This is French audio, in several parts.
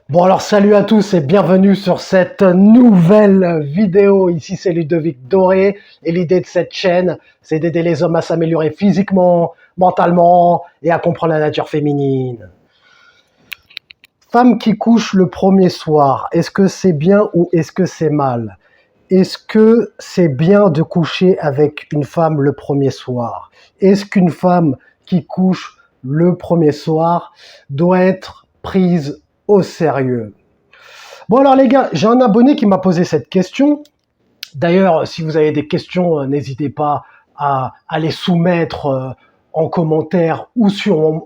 Bon alors salut à tous et bienvenue sur cette nouvelle vidéo. Ici c'est Ludovic Doré et l'idée de cette chaîne c'est d'aider les hommes à s'améliorer physiquement, mentalement et à comprendre la nature féminine. Femme qui couche le premier soir, est-ce que c'est bien ou est-ce que c'est mal? Est-ce que c'est bien de coucher avec une femme le premier soir? Est-ce qu'une femme qui couche le premier soir doit être prise au sérieux? Bon alors les gars, j'ai un abonné qui m'a posé cette question. D'ailleurs, si vous avez des questions, n'hésitez pas à les soumettre en commentaire ou sur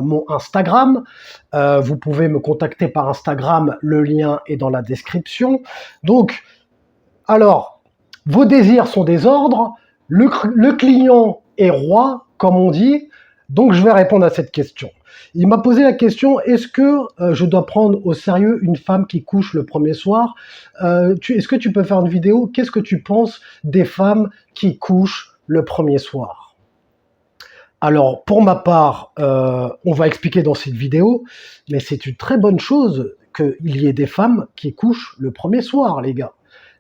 mon Instagram. Vous pouvez me contacter par Instagram, le lien est dans la description. Donc, alors, vos désirs sont des ordres, le client est roi, comme on dit, donc je vais répondre à cette question. Il m'a posé la question, est-ce que je dois prendre au sérieux une femme qui couche le premier soir? Est-ce que tu peux faire une vidéo? Qu'est-ce que tu penses des femmes qui couchent le premier soir? Alors, pour ma part, on va expliquer dans cette vidéo, mais c'est une très bonne chose qu'il y ait des femmes qui couchent le premier soir, les gars.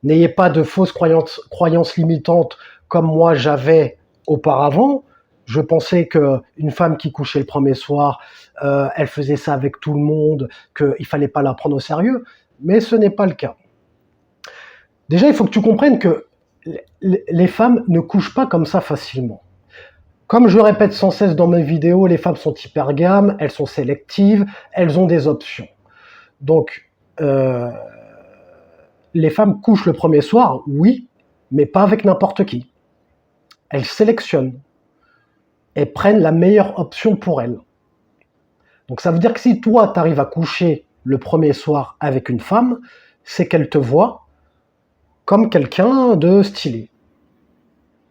N'ayez pas de fausses croyances limitantes comme moi j'avais auparavant. Je pensais qu'une femme qui couchait le premier soir, elle faisait ça avec tout le monde, qu'il fallait pas la prendre au sérieux, mais ce n'est pas le cas. Déjà, il faut que tu comprennes que les femmes ne couchent pas comme ça facilement. Comme je le répète sans cesse dans mes vidéos, les femmes sont hypergames, elles sont sélectives, elles ont des options. Donc, les femmes couchent le premier soir, oui, mais pas avec n'importe qui. Elles sélectionnent et prennent la meilleure option pour elles. Donc ça veut dire que si toi, tu arrives à coucher le premier soir avec une femme, c'est qu'elle te voit comme quelqu'un de stylé.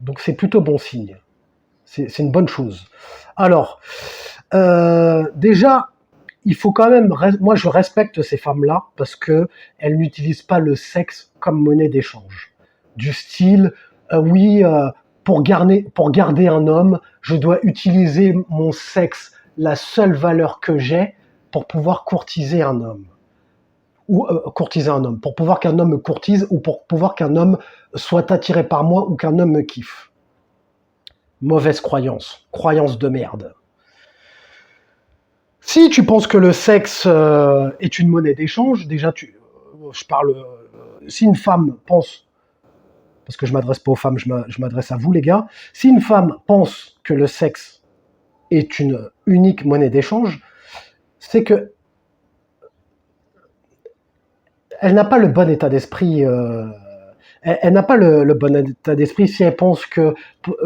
Donc c'est plutôt bon signe. C'est une bonne chose. Alors, déjà, il faut quand même... Moi, je respecte ces femmes-là parce qu'elles n'utilisent pas le sexe comme monnaie d'échange. Du style, oui, pour garder un homme, je dois utiliser mon sexe, la seule valeur que j'ai, pour pouvoir courtiser un homme. Ou courtiser un homme. Pour pouvoir qu'un homme me courtise ou pour pouvoir qu'un homme soit attiré par moi ou qu'un homme me kiffe. Mauvaise croyance. Croyance de merde. Si tu penses que le sexe est une monnaie d'échange, déjà, je parle. Si une femme pense, parce que je m'adresse pas aux femmes, je m'adresse à vous les gars. Si une femme pense que le sexe est une unique monnaie d'échange, c'est que elle n'a pas le bon état d'esprit. Elle n'a pas le bon état d'esprit si elle pense que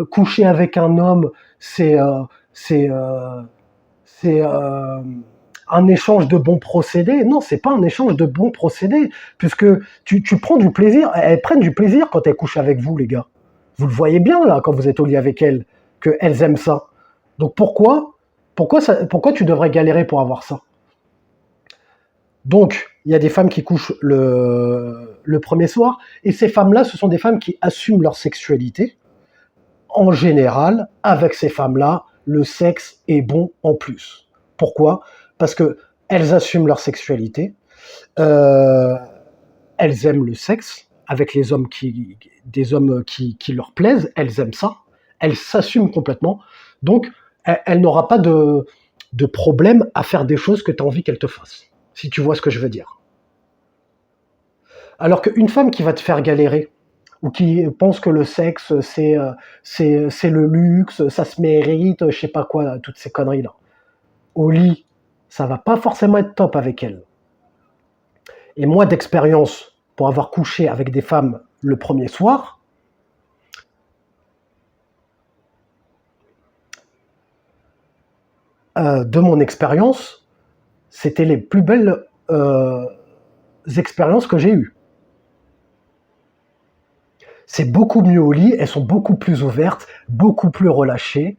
coucher avec un homme, c'est c'est euh, c'est un échange de bons procédés. Non, c'est pas un échange de bons procédés, puisque tu prends du plaisir. Elles prennent du plaisir quand elles couchent avec vous, les gars. Vous le voyez bien là quand vous êtes au lit avec elles, qu'elles aiment ça. Donc pourquoi tu devrais galérer pour avoir ça? Donc il y a des femmes qui couchent le premier soir, et ces femmes-là, ce sont des femmes qui assument leur sexualité. En général, avec ces femmes-là, le sexe est bon en plus. Pourquoi? Parce que elles assument leur sexualité, euh, elles aiment le sexe avec des hommes qui leur plaisent, elles aiment ça, elles s'assument complètement. Donc, elle n'aura pas de problème à faire des choses que tu as envie qu'elle te fasse, si tu vois ce que je veux dire. Alors qu'une femme qui va te faire galérer, ou qui pense que le sexe c'est le luxe, ça se mérite, je sais pas quoi, toutes ces conneries là. Au lit, ça va pas forcément être top avec elle. Et moi d'expérience, pour avoir couché avec des femmes le premier soir, de mon expérience, c'était les plus belles expériences que j'ai eues. C'est beaucoup mieux au lit, elles sont beaucoup plus ouvertes, beaucoup plus relâchées.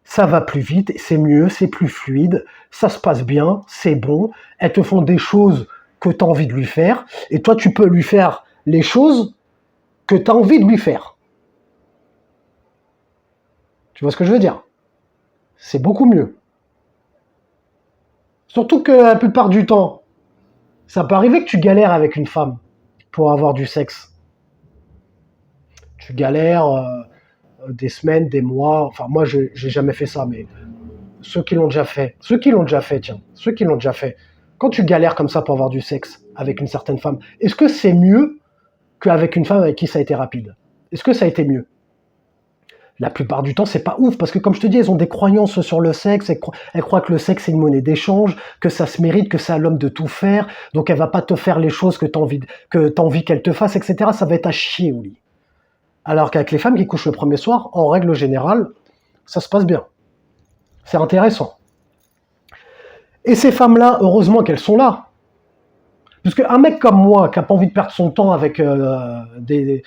Ça va plus vite, c'est mieux, c'est plus fluide, ça se passe bien, c'est bon, elles te font des choses que tu as envie de lui faire, et toi tu peux lui faire les choses que tu as envie de lui faire. Tu vois ce que je veux dire? C'est beaucoup mieux. Surtout que la plupart du temps, Ça peut arriver que tu galères avec une femme pour avoir du sexe. Tu galères des semaines, des mois. Enfin, moi, j'ai jamais fait ça, mais ceux qui l'ont déjà fait. Quand tu galères comme ça pour avoir du sexe avec une certaine femme, est-ce que c'est mieux qu'avec une femme avec qui ça a été rapide? Est-ce que ça a été mieux? La plupart du temps, c'est pas ouf, parce que comme je te dis, elles ont des croyances sur le sexe, elles croient que le sexe est une monnaie d'échange, que ça se mérite, que c'est à l'homme de tout faire, donc elle va pas te faire les choses que t'as envie qu'elle te fasse, etc. Ça va être à chier au lit. Alors qu'avec les femmes qui couchent le premier soir, en règle générale, ça se passe bien. C'est intéressant. Et ces femmes-là, heureusement qu'elles sont là. Parce qu'un mec comme moi, qui n'a pas envie de perdre son temps avec des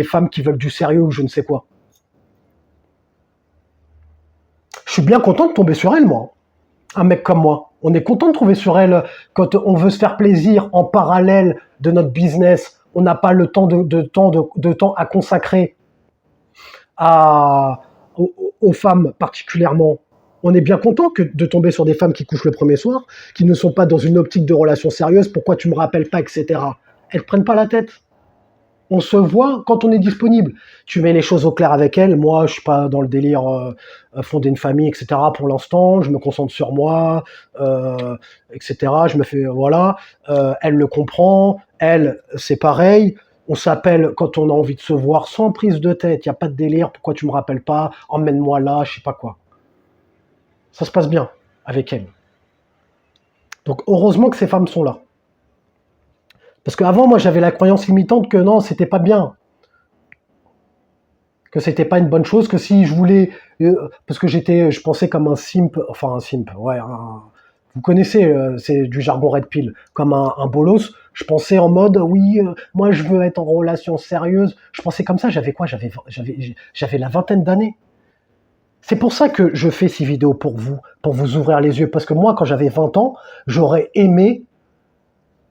femmes qui veulent du sérieux ou je ne sais quoi, je suis bien content de tomber sur elle, moi. Un mec comme moi. On est content de trouver sur elle quand on veut se faire plaisir en parallèle de notre business. On n'a pas le temps de temps à consacrer aux femmes particulièrement. On est bien content de tomber sur des femmes qui couchent le premier soir, qui ne sont pas dans une optique de relation sérieuse. Pourquoi tu me rappelles pas, etc. Elles prennent pas la tête. On se voit quand on est disponible. Tu mets les choses au clair avec elle. Moi, je suis pas dans le délire fonder une famille, etc. Pour l'instant, je me concentre sur moi, etc. Je me fais voilà. Elle le comprend. Elle, c'est pareil. On s'appelle quand on a envie de se voir sans prise de tête. Il y a pas de délire. Pourquoi tu me rappelles pas? Emmène-moi là, je sais pas quoi. Ça se passe bien avec elle. Donc heureusement que ces femmes sont là. Parce qu'avant, moi, j'avais la croyance limitante que non, c'était pas bien, que c'était pas une bonne chose, que si je voulais, parce que je pensais comme un simp, enfin un simp, ouais, vous connaissez, c'est du jargon red pill, comme un bolos. Je pensais en mode, oui, moi je veux être en relation sérieuse. Je pensais comme ça. J'avais quoi? J'avais la vingtaine d'années. C'est pour ça que je fais ces vidéos pour vous ouvrir les yeux. Parce que moi, quand j'avais 20 ans, j'aurais aimé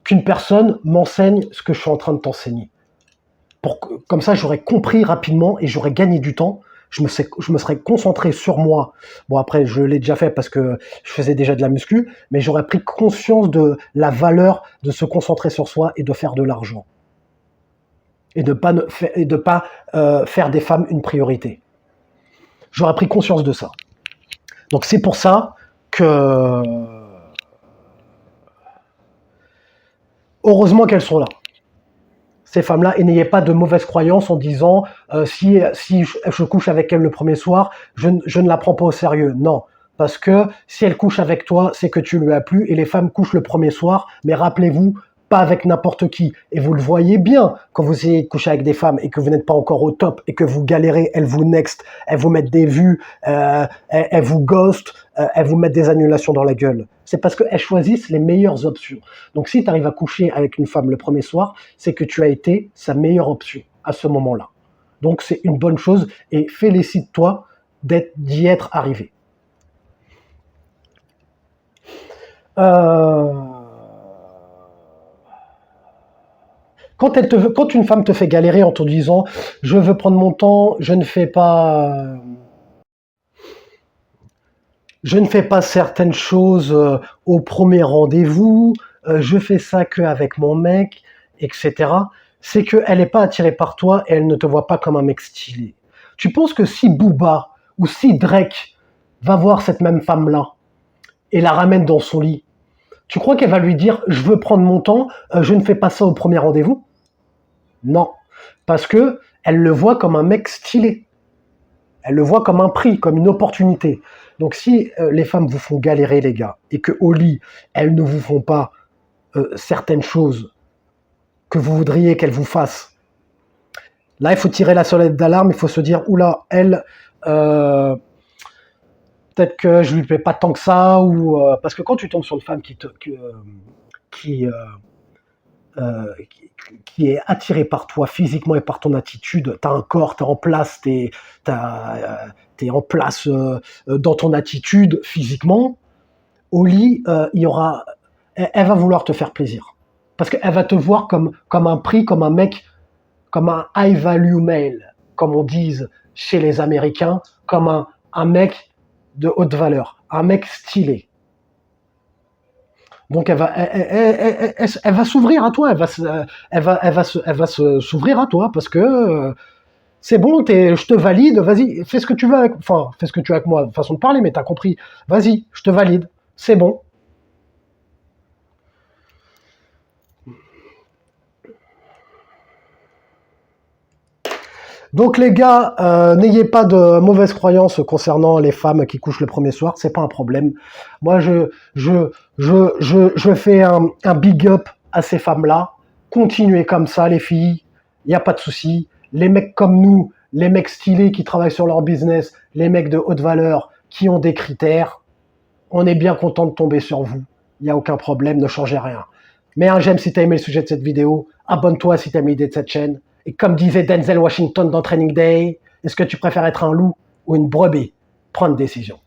qu'une personne m'enseigne ce que je suis en train de t'enseigner. Comme ça, j'aurais compris rapidement et j'aurais gagné du temps. Je me serais concentré sur moi. Bon, après, je l'ai déjà fait parce que je faisais déjà de la muscu, mais j'aurais pris conscience de la valeur de se concentrer sur soi et de faire de l'argent. Et de pas faire des femmes une priorité. J'aurais pris conscience de ça. Donc c'est pour ça que heureusement qu'elles sont là, ces femmes-là, et n'ayez pas de mauvaises croyances en disant si je couche avec elle le premier soir, je ne la prends pas au sérieux. Non, parce que si elle couche avec toi, c'est que tu lui as plu, et les femmes couchent le premier soir, mais rappelez-vous, pas avec n'importe qui. Et vous le voyez bien quand vous essayez de coucher avec des femmes et que vous n'êtes pas encore au top et que vous galérez, elles vous next, elles vous mettent des vues, elles vous ghost, elles vous mettent des annulations dans la gueule. C'est parce qu'elles choisissent les meilleures options. Donc si tu arrives à coucher avec une femme le premier soir, c'est que tu as été sa meilleure option à ce moment-là. Donc c'est une bonne chose et félicite-toi d'y être arrivé. Quand une femme te fait galérer en te disant je veux prendre mon temps, je ne fais pas certaines choses au premier rendez-vous, je fais ça qu'avec mon mec, etc. C'est qu'elle n'est pas attirée par toi et elle ne te voit pas comme un mec stylé. Tu penses que si Booba ou si Drake va voir cette même femme-là et la ramène dans son lit, tu crois qu'elle va lui dire je veux prendre mon temps, je ne fais pas ça au premier rendez-vous? Non, parce que elle le voit comme un mec stylé. Elle le voit comme un prix, comme une opportunité. Donc si les femmes vous font galérer, les gars, et qu'au lit, elles ne vous font pas certaines choses que vous voudriez qu'elles vous fassent, là, il faut tirer la sonnette d'alarme, il faut se dire, oula, elle, peut-être que je lui plais pas tant que ça, ou parce que quand tu tombes sur une femme qui est attirée par toi physiquement et par ton attitude, t'as un corps, t'es en place, t'es en place dans ton attitude physiquement, au lit, elle va vouloir te faire plaisir. Parce qu'elle va te voir comme un prix, comme un mec, comme un high value male, comme on dit chez les Américains, comme un mec de haute valeur, un mec stylé. Donc elle va s'ouvrir à toi, elle va s'ouvrir à toi parce que c'est bon, je te valide, vas-y, fais ce que tu veux avec, enfin, fais ce que tu veux avec moi, façon de parler, mais t'as compris. Vas-y, je te valide, c'est bon. Donc les gars, n'ayez pas de mauvaises croyances concernant les femmes qui couchent le premier soir, c'est pas un problème. Moi, je fais un big up à ces femmes-là. Continuez comme ça, les filles, il n'y a pas de souci. Les mecs comme nous, les mecs stylés qui travaillent sur leur business, les mecs de haute valeur qui ont des critères, on est bien content de tomber sur vous. Il n'y a aucun problème, ne changez rien. Mets un j'aime si tu as aimé le sujet de cette vidéo, abonne-toi si tu as aimé l'idée de cette chaîne. Et comme disait Denzel Washington dans Training Day, est-ce que tu préfères être un loup ou une brebis? Prends une décision.